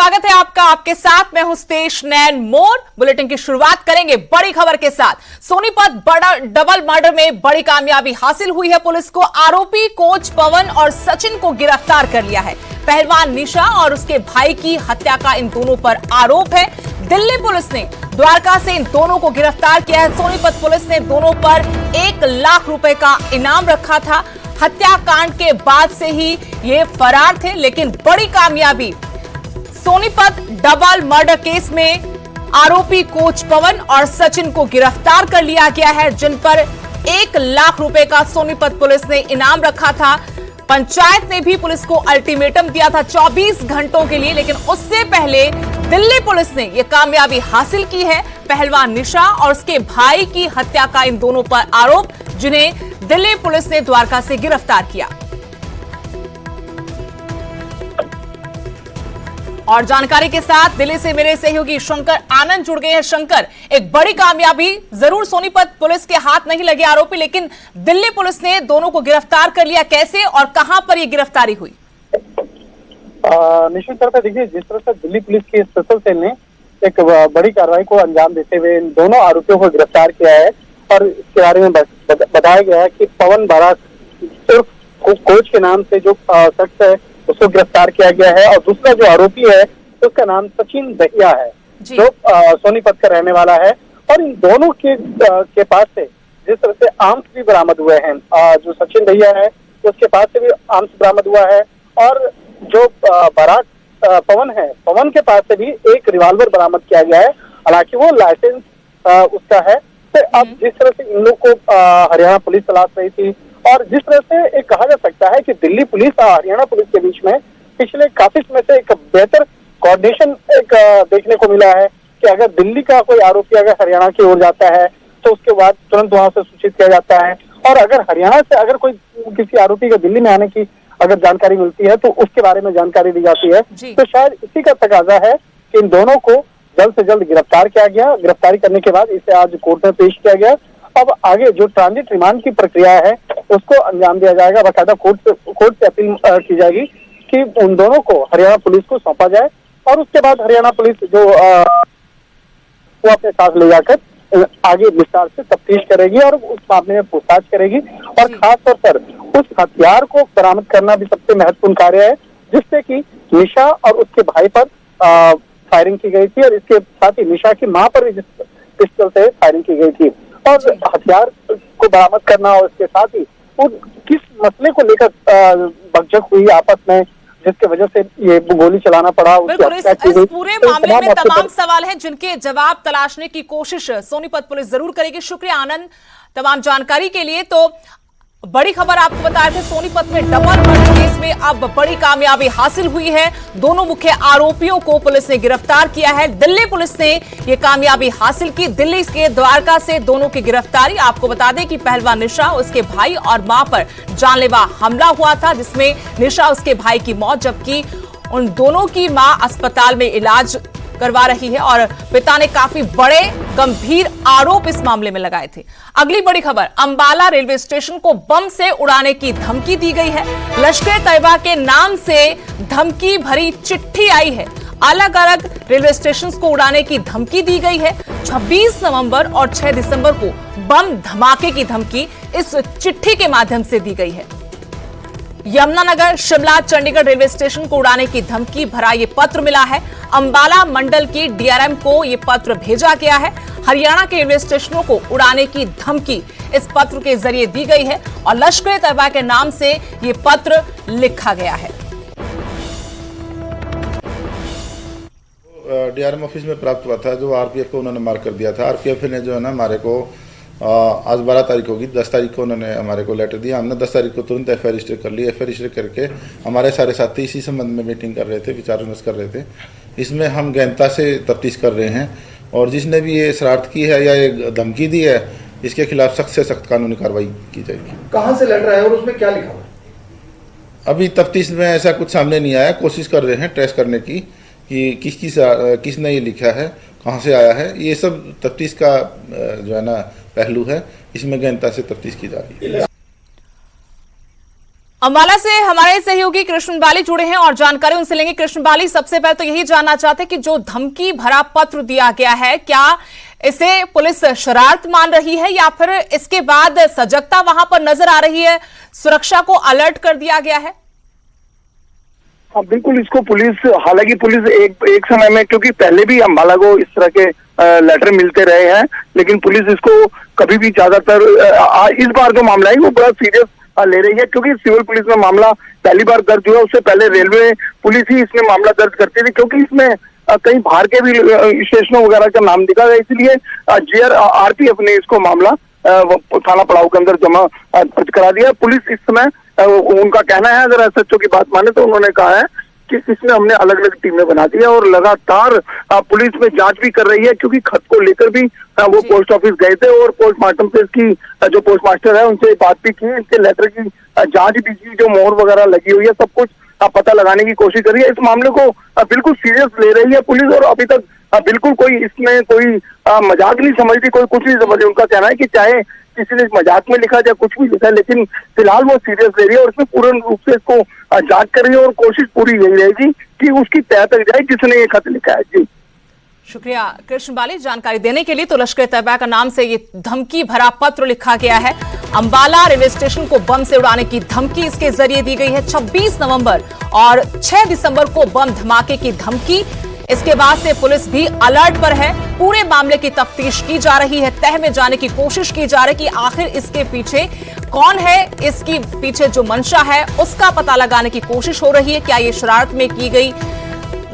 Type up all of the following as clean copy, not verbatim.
स्वागत है आपका। आपके साथ मैं हूं स्तेश नैन मोर। बुलेटिन की शुरुआत करेंगे बड़ी खबर के साथ। सोनीपत बड़ा डबल मर्डर में बड़ी कामयाबी हासिल हुई है पुलिस को। आरोपी कोच पवन और सचिन को गिरफ्तार कर लिया है। पहलवान निशा और उसके भाई की हत्या का इन दोनों पर आरोप है। दिल्ली पुलिस ने द्वारका से इन दोनों को गिरफ्तार किया है। सोनीपत पुलिस ने दोनों पर 1 लाख रुपए का इनाम रखा था। हत्याकांड के बाद से ही ये फरार थे, लेकिन बड़ी कामयाबी सोनीपत डबल मर्डर केस में आरोपी कोच पवन और सचिन को गिरफ्तार कर लिया गया है, जिन पर 1 लाख रुपए का सोनीपत पुलिस ने इनाम रखा था। पंचायत ने भी पुलिस को अल्टीमेटम दिया था 24 घंटों के लिए, लेकिन उससे पहले दिल्ली पुलिस ने यह कामयाबी हासिल की है। पहलवान निशा और उसके भाई की हत्या का इन दोनों पर आरोप, जिन्हें दिल्ली पुलिस ने द्वारका से गिरफ्तार किया। और जानकारी के साथ दिल्ली से मेरे सहयोगी शंकर आनंद जुड़ गए हैं। शंकर, एक बड़ी कामयाबी, जरूर सोनीपत पुलिस के हाथ नहीं लगे आरोपी, लेकिन दिल्ली पुलिस ने दोनों को गिरफ्तार कर लिया। कैसे और कहां पर यह गिरफ्तारी हुई? निश्चित तौर पर देखिए, जिस तरह से दिल्ली पुलिस की स्पेशल सेल ने एक बड़ी कार्रवाई को अंजाम देते हुए इन दोनों आरोपियों को गिरफ्तार किया है और इसके बारे में बताया गया है कि पवन बारात सिर्फ कोच के नाम से जो शख्स है उसको गिरफ्तार किया गया है, और दूसरा जो आरोपी है उसका नाम सचिन दहिया है, जो सोनीपत का रहने वाला है। और इन दोनों के पास से जिस तरह से आर्म्स भी बरामद हुए हैं, जो सचिन दहिया है उसके पास से भी आर्म्स बरामद हुआ है, और जो बारात पवन है, पवन के पास से भी एक रिवॉल्वर बरामद किया गया है। हालांकि वो लाइसेंस उसका है। तो अब जिस तरह से इन लोग को हरियाणा पुलिस तलाश रही थी, और जिस तरह से एक कहा जा सकता है कि दिल्ली पुलिस और हरियाणा पुलिस के बीच में पिछले काफी समय से एक बेहतर कोऑर्डिनेशन एक देखने को मिला है कि अगर दिल्ली का कोई आरोपी अगर हरियाणा की ओर जाता है तो उसके बाद तुरंत वहां से सूचित किया जाता है, और अगर हरियाणा से अगर कोई किसी आरोपी का दिल्ली में आने की अगर जानकारी मिलती है तो उसके बारे में जानकारी दी जाती है। तो शायद इसी का तकाजा है कि इन दोनों को जल्द से जल्द गिरफ्तार किया गया। गिरफ्तारी करने के बाद इसे आज कोर्ट में पेश किया गया। अब आगे जो ट्रांजिट रिमांड की प्रक्रिया है उसको अंजाम दिया जाएगा। बाकायदा कोर्ट से अपील की जाएगी कि उन दोनों को हरियाणा पुलिस को सौंपा जाए, और उसके बाद हरियाणा पुलिस जो वो अपने साथ ले जाकर आगे विस्तार से तफ्तीश करेगी और उस मामले में पूछताछ करेगी। और खासतौर पर उस हथियार को बरामद करना भी सबसे महत्वपूर्ण कार्य है, जिससे कि निशा और उसके भाई पर फायरिंग की गई थी, और इसके साथ ही निशा की मां पर भी जिस पिस्टल से फायरिंग की गई थी। और हथियार को बरामद करना, और इसके साथ ही वो किस मसले को लेकर भगदड़ हुई आपस में, जिसकी वजह से ये गोली चलाना पड़ा। बिल्कुल, इस पूरे मामले में तमाम सवाल हैं जिनके जवाब तलाशने की कोशिश सोनीपत पुलिस जरूर करेगी। शुक्रिया आनंद तमाम जानकारी के लिए। तो बड़ी खबर आपको बता रहे थे, सोनीपत में डबल मर्डर केस में अब बड़ी कामयाबी हासिल हुई है। दोनों मुख्य आरोपियों को पुलिस ने गिरफ्तार किया है। दिल्ली पुलिस ने यह कामयाबी हासिल की। दिल्ली के द्वारका से दोनों की गिरफ्तारी। आपको बता दें कि पहलवान निशा, उसके भाई और मां पर जानलेवा हमला हुआ था, जिसमें निशा उसके भाई की मौत, जबकि उन दोनों की मां अस्पताल में इलाज करवा रही है, और पिता ने काफी बड़े गंभीर आरोप इस मामले में लगाए थे। अगली बड़ी खबर, अंबाला रेलवे स्टेशन को बम से उड़ाने की धमकी दी गई है। लश्कर तैयबा के नाम से धमकी भरी चिट्ठी आई है। अलग अलग रेलवे स्टेशन को उड़ाने की धमकी दी गई है। 26 नवंबर और 6 दिसंबर को बम धमाके की धमकी इस चिट्ठी के माध्यम से दी गई है। यमुनानगर, शिमला, चंडीगढ़ रेलवे स्टेशन को उड़ाने की धमकी भरा ये पत्र मिला है। अंबाला मंडल की डीआरएम को ये पत्र भेजा गया है। हरियाणा के रेलवे स्टेशनों को उड़ाने की धमकी इस पत्र के जरिए दी गई है, और लश्कर तैयबा के नाम से ये पत्र लिखा गया है। डीआरएम ऑफिस में प्राप्त हुआ था, जो आरपीएफ को उन्होंने मार कर दिया था। आरपीएफ ने जो है ना हमारे को आज 12 तारीख होगी, 10 तारीख को उन्होंने हमारे को लेटर दिया। हमने 10 तारीख को तुरंत एफआईआर रजिस्टर कर ली। एफआईआर रजिस्टर करके हमारे सारे साथी इसी संबंध में मीटिंग कर रहे थे, विचार विमर्श कर रहे थे। इसमें हम गहनता से तफ्तीश कर रहे हैं, और जिसने भी ये शरारत की है या ये धमकी दी है, इसके खिलाफ सख्त से सख्त कानूनी कार्रवाई की जाएगी। कहाँ से लेटर आया और उसमें क्या लिखा हुआ? अभी तफ्तीश में ऐसा कुछ सामने नहीं आया। कोशिश कर रहे हैं ट्रेस करने की कि किसने ये लिखा है, कहाँ से आया है। ये सब तफ्तीश का जो है ना पहलू है, इसमें गहनता से तफ्तीश की जा रही है। अम्बाला से हमारे सहयोगी कृष्ण बाली जुड़े हैं और जानकारी उनसे लेंगे। कृष्ण बाली, सबसे पहले तो यही जानना चाहते हैं कि जो धमकी भरा पत्र दिया गया है, क्या इसे पुलिस शरारत मान रही है या फिर इसके बाद सजगता वहां पर नजर आ रही है, सुरक्षा को अलर्ट कर दिया गया है? हाँ बिल्कुल, इसको पुलिस, हालांकि पुलिस एक समय में, क्योंकि पहले भी अम्बाला को इस तरह के लेटर मिलते रहे हैं, लेकिन पुलिस इसको कभी भी ज्यादातर इस बार जो मामला है वो बड़ा सीरियस ले रही है, क्योंकि सिविल पुलिस में मामला पहली बार दर्ज हुआ, उससे पहले रेलवे पुलिस ही इसमें मामला दर्ज करती थी, क्योंकि इसमें कई बाहर के भी स्टेशनों वगैरह का नाम दिखा गया, इसलिए आरपीएफ ने इसको मामला थाना पड़ाव के अंदर जमा दर्ज करा दिया। पुलिस इस समय, उनका कहना है, अगर एसएचओ की बात माने तो उन्होंने कहा है कि इसमें हमने अलग अलग टीमें बना दी है और लगातार पुलिस में जांच भी कर रही है, क्योंकि खत को लेकर भी वो पोस्ट ऑफिस गए थे और पोस्टमार्टम से इसकी जो पोस्टमास्टर है उनसे बात भी की, इसके लेटर की जांच भी की, जो मोहर वगैरह लगी हुई है सब कुछ पता लगाने की कोशिश कर रही है। इस मामले को बिल्कुल सीरियस ले रही है पुलिस और अभी तक बिल्कुल कोई इसमें कोई मजाक नहीं समझती, कोई कुछ नहीं समझती। उनका कहना है कि चाहे किसी ने मजाक में लिखा या कुछ भी लिखा है, लेकिन फिलहाल वो सीरियस ले रही है और इसमें पूर्ण रूप से इसको जांच कर रही है और कोशिश पूरी यही रहेगी कि उसकी तह तक जाए जिसने ये खत लिखा है। जी शुक्रिया कृष्ण बाली जानकारी देने के लिए। तो लश्कर तैयबा का नाम से ये धमकी भरा पत्र लिखा गया है। अंबाला रेलवे स्टेशन को बम से उड़ाने की धमकी इसके जरिए दी गई है। 26 नवंबर और 6 दिसंबर को बम धमाके की धमकी। इसके बाद से पुलिस भी अलर्ट पर है। पूरे मामले की तफ्तीश की जा रही है, तह में जाने की कोशिश की जा रही है कि आखिर इसके पीछे कौन है, इसकी पीछे जो मंशा है उसका पता लगाने की कोशिश हो रही है। क्या ये शरारत में की गई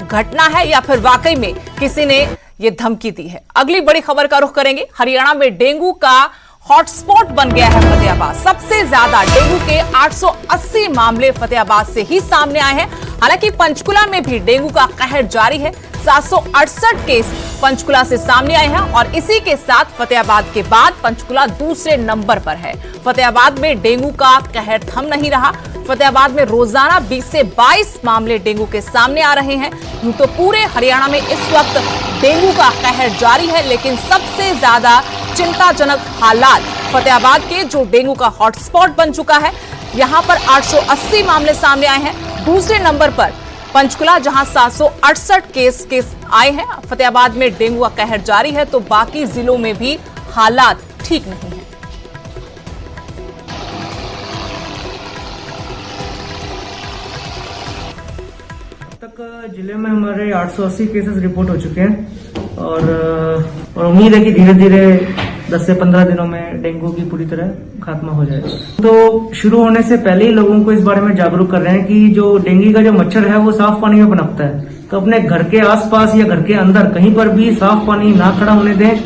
घटना है या फिर वाकई में किसी ने ये धमकी दी है? अगली बड़ी खबर का रुख करेंगे। हरियाणा में डेंगू का हॉटस्पॉट बन गया है फतेहाबाद। सबसे ज्यादा डेंगू के 880 मामले फतेहाबाद से ही सामने आए हैं। हालांकि पंचकुला में भी डेंगू का कहर जारी है। 768 केस पंचकुला से सामने आए हैं और इसी के साथ फतेहाबाद के बाद पंचकुला दूसरे नंबर पर है। फतेहाबाद में डेंगू का कहर थम नहीं रहा। फतेहाबाद में रोजाना 20 से 22 मामले डेंगू के सामने आ रहे हैं। यूं तो पूरे हरियाणा में इस वक्त डेंगू का कहर जारी है, लेकिन सबसे ज्यादा चिंताजनक हालात फतेहाबाद के, जो डेंगू का हॉटस्पॉट बन चुका है। यहां पर 880 मामले सामने आए हैं। दूसरे नंबर पर पंचकुला, जहां 768 केस आए हैं। फतेहाबाद में डेंगू का कहर जारी है तो बाकी जिलों में भी हालात ठीक नहीं है। तक जिले में हमारे 880 केसेस रिपोर्ट हो चुके हैं और उम्मीद है कि धीरे धीरे 10 से 15 दिनों में डेंगू की पूरी तरह खात्मा हो जाएगा। तो शुरू होने से पहले ही लोगों को इस बारे में जागरूक कर रहे हैं कि जो डेंगू का जो मच्छर है वो साफ पानी में पनपता है, तो अपने घर के आसपास या घर के अंदर कहीं पर भी साफ पानी ना खड़ा होने दें।